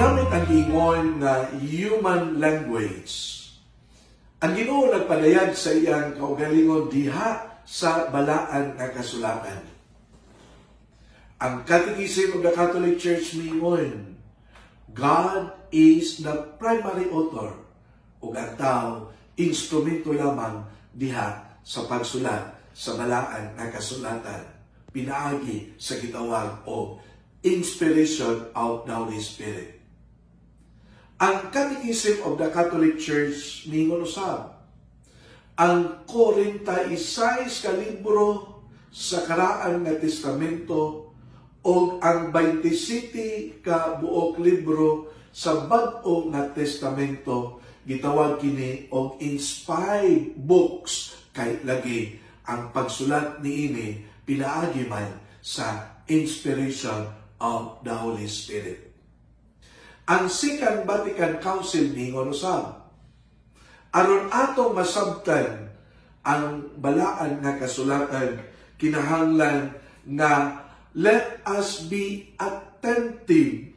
ginamit ang giingon nga human language. Ang Ginoo nagpadayag sa iyang kaugalingon diha sa balaan nga kasulatan. Ang Catechism of the Catholic Church mingon, God is the primary author ug ang tao instrumento lamang diha sa pagsulat sa balaan nga kasulatan, pinaagi sa gitawag o inspiration of the Holy Spirit. Ang Catechism of the Catholic Church mingon usab, ang 46 ka libro sa karaan nga testamento o ang 27 ka buok libro sa bag-o nga testamento gitawag kini og inspired books kay lagi ang pagsulat niini pinaagi man sa inspiration of the Holy Spirit. Ang Second Vatican Council mingon usab, aron atong masabtan ang balaan nga kasulatan, kinahanglan nga let us be attentive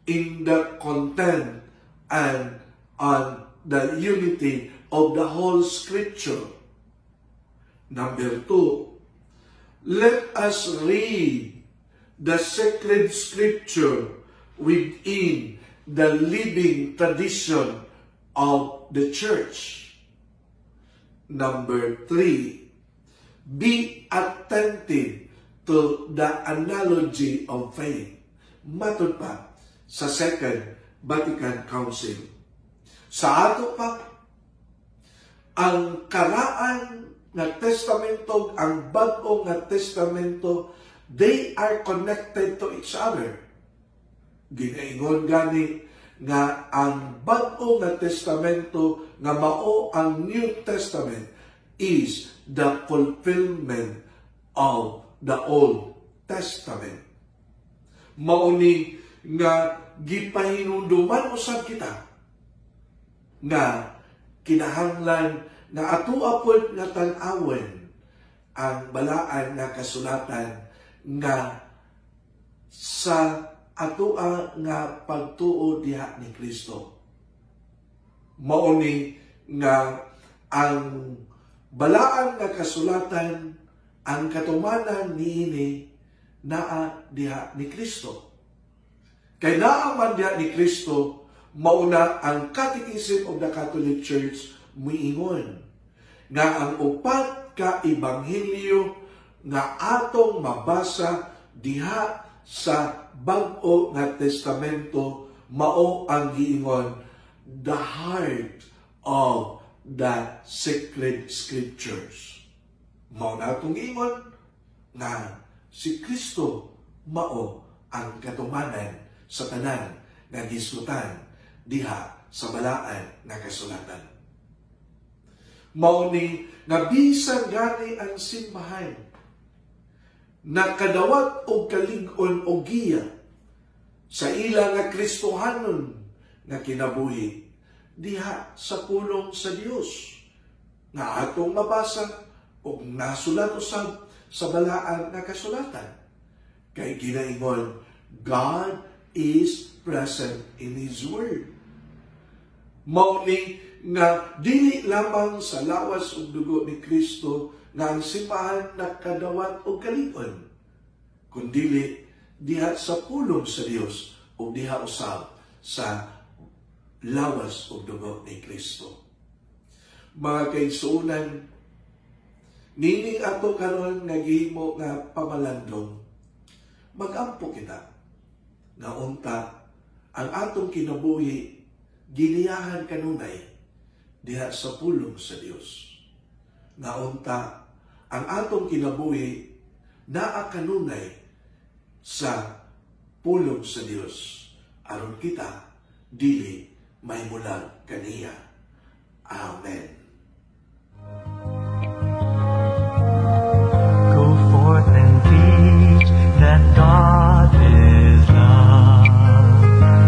in the content and on the unity of the whole Scripture. Number 2, let us read the sacred Scripture within the living tradition of the Church. Number 3, be attentive to the analogy of faith. Matod pa sa Second Vatican Council. Sa ato pa, ang karaan nga testamento, ang bag-o nga testamento, they are connected to each other. Ginaingon gani nga ang bag-o nga testamento nga mao ang New Testament is the fulfillment of the Old Testament. Mao ni nga gipahinumduman usab kita nga kinahanglan nga ato-apod nga tan-awen ang balaan nga kasulatan nga sa atoa nga pagtuo diha ni Kristo. Mao ni nga ang balaan nga kasulatan, ang katumanan niini naa diha ni Kristo. Kay naa man diha ni Kristo, mauna ang Catechism of the Catholic Church miingon nga ang upat ka ebanghelyo nga atong mabasa diha sa bag-o nga testamento mao ang giingon the heart of the sacred Scriptures. Mao na itong giingon nga si Kristo mao ang katumanan sa tanan nga gisgutan diha sa balaan nga kasulatan. Mao ni nga bisan gani ang simbahan nakadawat og kalig-on o giya sa ila nga Kristohanon nga kinabuhi diha sa pulong sa Dios nga atong mabasa og nasulat usab sa balaan nga kasulatan. Kay ginaingon, God is present in His Word. Mao ni nga dili lamang sa lawas ug dugo ni Kristo nga ang simbahan nakadawat og kalig-on, kundi diha sa pulong sa Dios o diha usab sa lawas ug dugo ni Kristo. Mga kaigsuonan, nining ato karon nga gihimo nga pamalandong, magampo kita nga unta ang atong kinabuhi giliyahan kanunay diha sa pulong sa Dios. Nga unta ang atong kinabuhi naa kanunay sa pulong sa Dios aron kita dili mahimulang kaniya. Amen. Go forth and teach that God is love.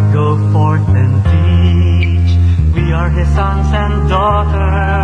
Go forth and teach we are His sons and daughters.